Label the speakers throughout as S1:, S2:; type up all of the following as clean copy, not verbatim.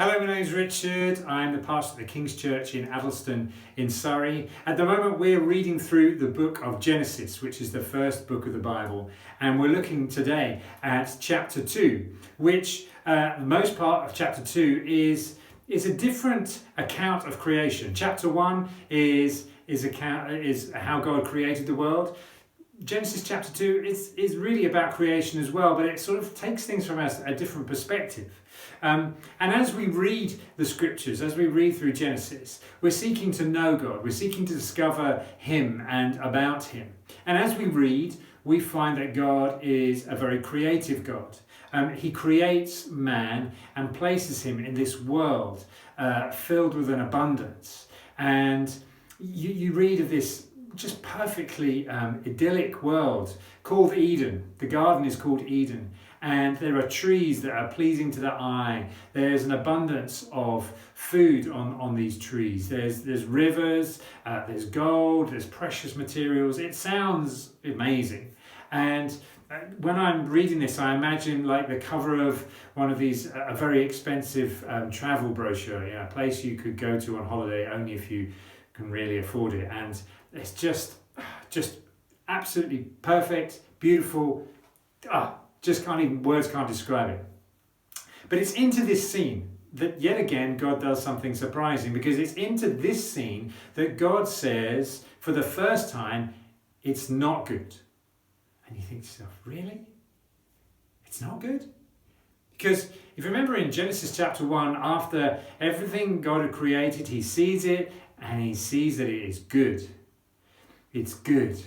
S1: Hello, my name's Richard. I'm the pastor at the King's Church in Addlestone in Surrey. At the moment we're reading through the book of Genesis, which is the first book of the Bible, and we're looking today at chapter 2, which the most part of chapter 2 is a different account of creation. Chapter 1 is how God created the world. Genesis chapter 2 is really about creation as well, but it sort of takes things from a different perspective. And as we read the scriptures, as we read through Genesis, we're seeking to know God, we're seeking to discover Him and about Him. And as we read, we find that God is a very creative God. He creates man and places him in this world filled with an abundance. And you read of this just perfectly idyllic world called Eden. The garden is called Eden, and there are trees that are pleasing to the eye. There's an abundance of food on these trees. There's rivers, there's gold, there's precious materials. It sounds amazing. And when I'm reading this, I imagine like the cover of one of these, a very expensive travel brochure, a place you could go to on holiday only if you can really afford it. And it's just absolutely perfect, beautiful. Words can't describe it. But it's into this scene that yet again God does something surprising, because it's into this scene that God says for the first time, it's not good. And you think to yourself, really? It's not good? Because if you remember in Genesis chapter 1, after everything God had created, he sees it and he sees that it is good. It's good.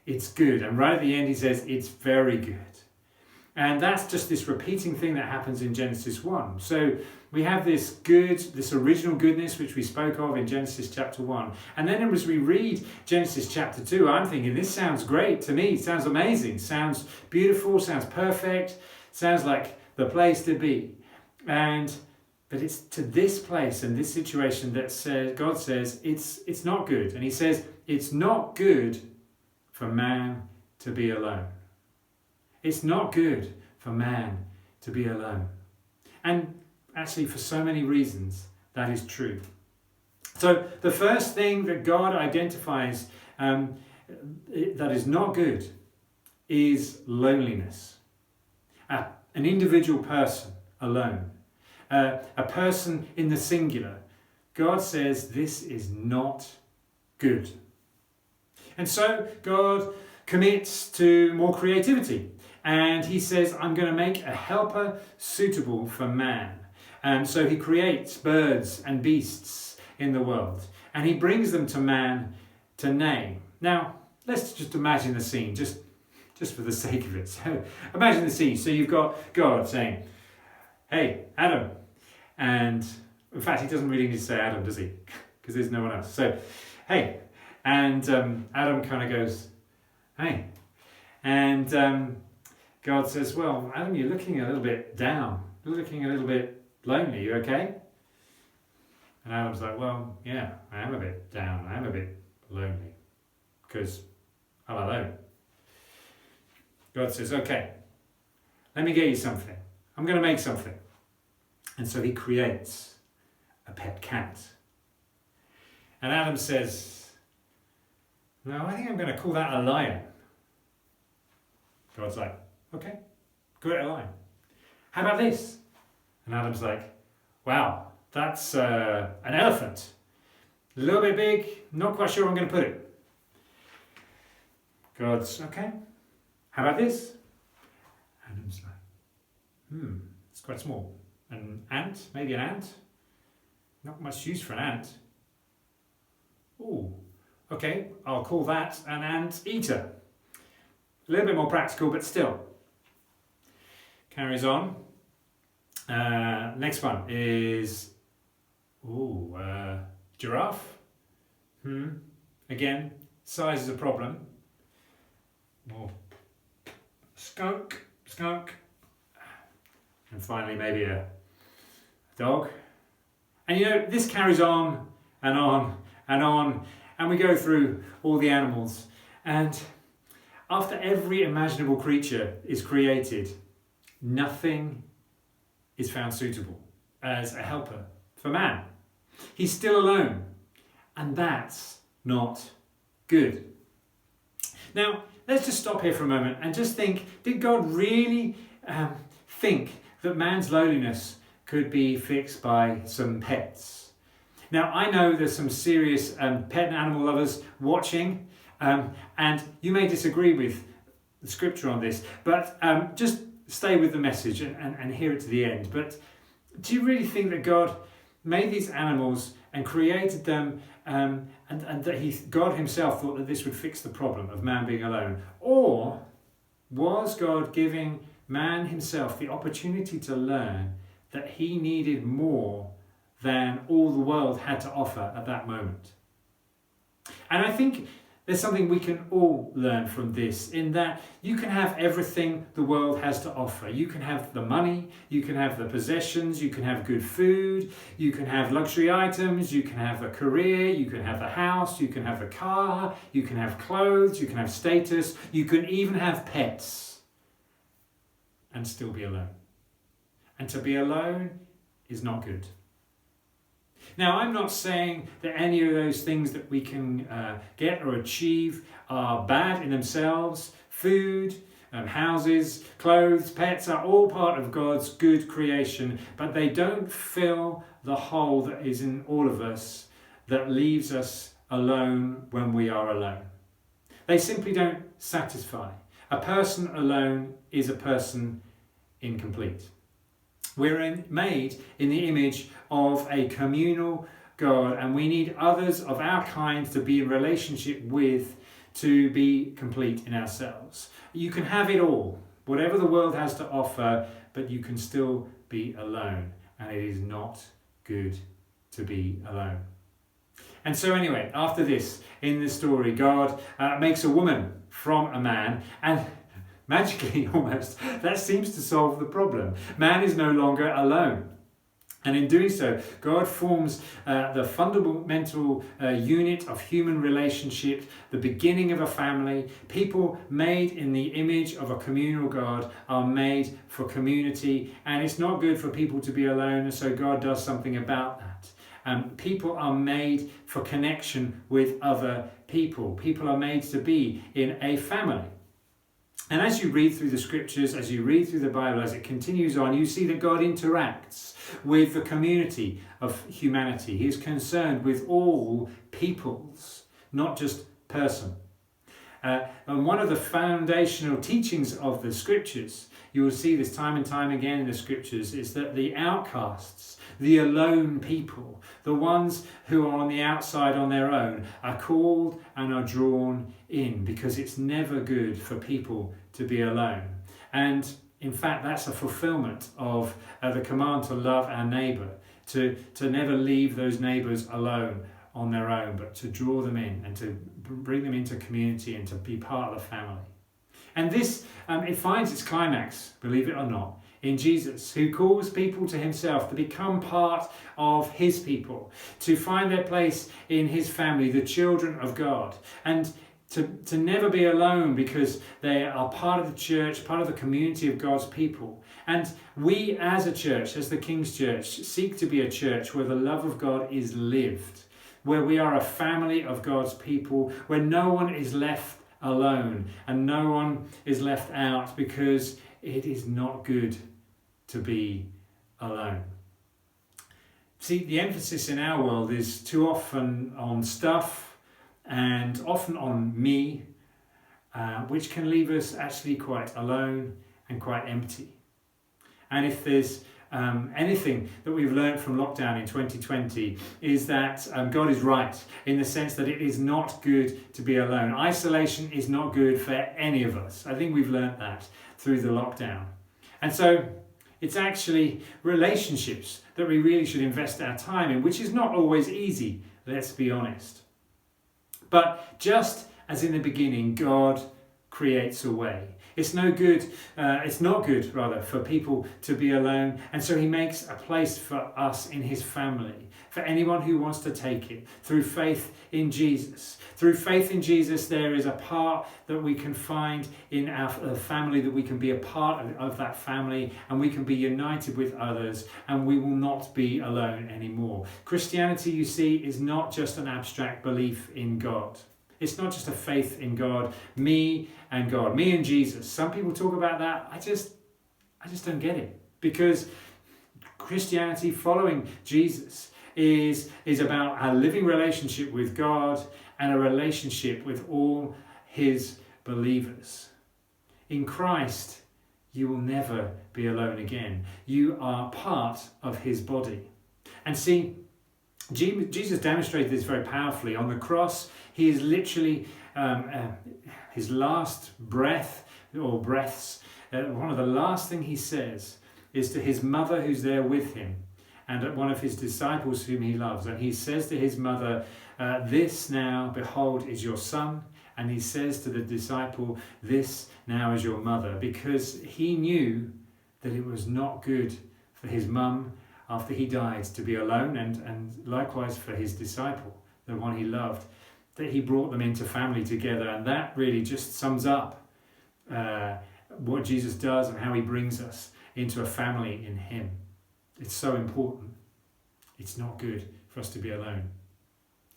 S1: It's good. And right at the end he says, it's very good. And that's just this repeating thing that happens in Genesis 1. So we have this good, this original goodness which we spoke of in Genesis chapter 1. And then as we read Genesis chapter 2, I'm thinking, this sounds great to me. Sounds amazing. Sounds beautiful. Sounds perfect. Sounds like the place to be. But it's to this place and this situation that God says it's not good. And he says it's not good for man to be alone. It's not good for man to be alone. And actually, for so many reasons, that is true. So the first thing that God identifies that is not good is loneliness. An individual person alone. A person in the singular. God says this is not good. And so God commits to more creativity. And he says, I'm going to make a helper suitable for man. And so he creates birds and beasts in the world. And he brings them to man to name. Now, let's just imagine the scene, just for the sake of it. So imagine the scene. So you've got God saying, hey, Adam. And in fact, he doesn't really need to say Adam, does he? Because there's no one else. So, hey. And Adam kind of goes, hey. And God says, well, Adam, you're looking a little bit down. You're looking a little bit lonely. You okay? And Adam's like, well, yeah, I am a bit down. I am a bit lonely because I'm alone. God says, okay, let me get you something. I'm going to make something. And so he creates a pet cat. And Adam says, no, I think I'm going to call that a lion. God's like, okay, great line. How about this? And Adam's like, wow, that's an elephant. A little bit big, not quite sure where I'm going to put it. God's, okay, how about this? Adam's like, it's quite small. An ant, maybe an ant? Not much use for an ant. Ooh, okay, I'll call that an ant eater. A little bit more practical, but still. Carries on. Next one is giraffe. Again, size is a problem. More skunk. And finally, maybe a dog. And this carries on and on and on. And we go through all the animals. And after every imaginable creature is created, nothing is found suitable. as a helper for man. He's still alone, and that's not good. Now, let's just stop here for a moment and just think, did God really think that man's loneliness could be fixed by some pets? Now, I know there's some serious pet and animal lovers watching, and you may disagree with the scripture on this, but just stay with the message and hear it to the end. But do you really think that God made these animals and created them and that God himself thought that this would fix the problem of man being alone? Or was God giving man himself the opportunity to learn that he needed more than all the world had to offer at that moment? And I think there's something we can all learn from this, in that you can have everything the world has to offer. You can have the money, you can have the possessions, you can have good food, you can have luxury items, you can have a career, you can have the house, you can have the car, you can have clothes, you can have status, you can even have pets and still be alone. And to be alone is not good. Now, I'm not saying that any of those things that we can get or achieve are bad in themselves. Food, houses, clothes, pets are all part of God's good creation, but they don't fill the hole that is in all of us that leaves us alone when we are alone. They simply don't satisfy. A person alone is a person incomplete. We're made in the image of a communal God, and we need others of our kind to be in relationship with to be complete in ourselves. You can have it all, whatever the world has to offer, but you can still be alone, and it is not good to be alone. And so anyway, after this, in the story, God makes a woman from a man, and magically, almost, that seems to solve the problem. Man is no longer alone. And in doing so, God forms the fundamental unit of human relationship, the beginning of a family. People made in the image of a communal God are made for community, and it's not good for people to be alone, so God does something about that. People are made for connection with other people. People are made to be in a family. And as you read through the scriptures, as you read through the Bible, as it continues on, you see that God interacts with the community of humanity. He is concerned with all peoples, not just person. And one of the foundational teachings of the scriptures, you will see this time and time again in the scriptures, is that the outcasts, the alone people, the ones who are on the outside on their own, are called and are drawn in, because it's never good for people to be alone. And in fact, that's a fulfillment of the command to love our neighbour, to never leave those neighbours alone on their own, but to draw them in and to bring them into community and to be part of the family. And this, it finds its climax, believe it or not, in Jesus, who calls people to himself to become part of his people, to find their place in his family, the children of God, and to never be alone because they are part of the church, part of the community of God's people. And we as a church, as the King's Church, seek to be a church where the love of God is lived, where we are a family of God's people, where no one is left alone and no one is left out, because it is not good to be alone. See, the emphasis in our world is too often on stuff and often on me, which can leave us actually quite alone and quite empty. And if there's anything that we've learned from lockdown in 2020 is that God is right in the sense that it is not good to be alone. Isolation is not good for any of us. I think we've learned that through the lockdown. And so it's actually relationships that we really should invest our time in, which is not always easy, let's be honest. But just as in the beginning, God creates a way. It's no good, it's not good rather, for people to be alone. And so he makes a place for us in his family, for anyone who wants to take it, through faith in Jesus. Through faith in Jesus, there is a part that we can find in our family, that we can be a part of that family, and we can be united with others, and we will not be alone anymore. Christianity, you see, is not just an abstract belief in God. It's not just a faith in God, me and Jesus. Some people talk about that. I just don't get it, because Christianity, following Jesus, is about a living relationship with God and a relationship with all his believers. In Christ, you will never be alone again. You are part of his body. And see, Jesus demonstrated this very powerfully. On the cross, he is literally, his last breath or breaths, one of the last thing he says is to his mother who's there with him, and one of his disciples whom he loves. And he says to his mother, this now, behold, is your son. And he says to the disciple, this now is your mother, because he knew that it was not good for his mum after he died to be alone, and likewise for his disciple, the one he loved, that he brought them into family together. And that really just sums up what Jesus does and how he brings us into a family in him. It's so important. It's not good for us to be alone.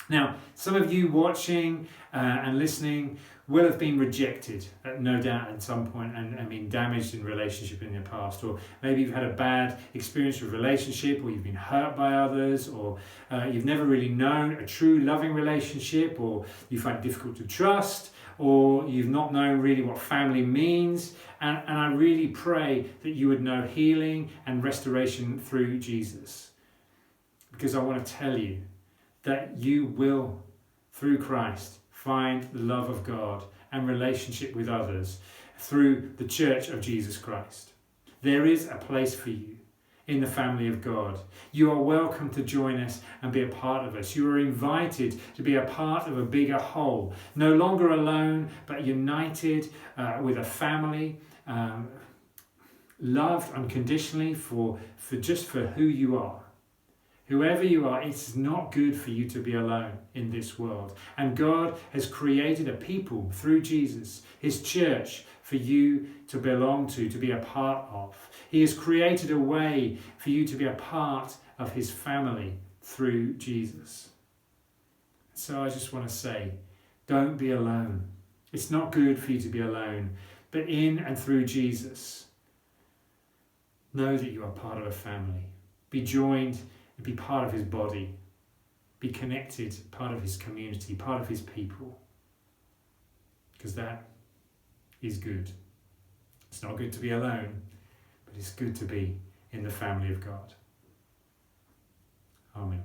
S1: Now, some of you watching and listening will have been rejected, no doubt, at some point, and been damaged in relationship in the past. Or maybe you've had a bad experience with relationship, or you've been hurt by others, or you've never really known a true loving relationship, or you find it difficult to trust, or you've not known really what family means. And I really pray that you would know healing and restoration through Jesus. Because I want to tell you that you will, through Christ, find the love of God and relationship with others through the Church of Jesus Christ. There is a place for you in the family of God. You are welcome to join us and be a part of us. You are invited to be a part of a bigger whole, no longer alone, but united with a family, loved unconditionally for who you are. Whoever you are, it's not good for you to be alone in this world. And God has created a people through Jesus, his church, for you to belong to be a part of. He has created a way for you to be a part of his family through Jesus. So I just want to say, don't be alone. It's not good for you to be alone. But in and through Jesus, know that you are part of a family. Be joined and be part of his body. Be connected, part of his community, part of his people. Because that is good. It's not good to be alone, but it's good to be in the family of God. Amen.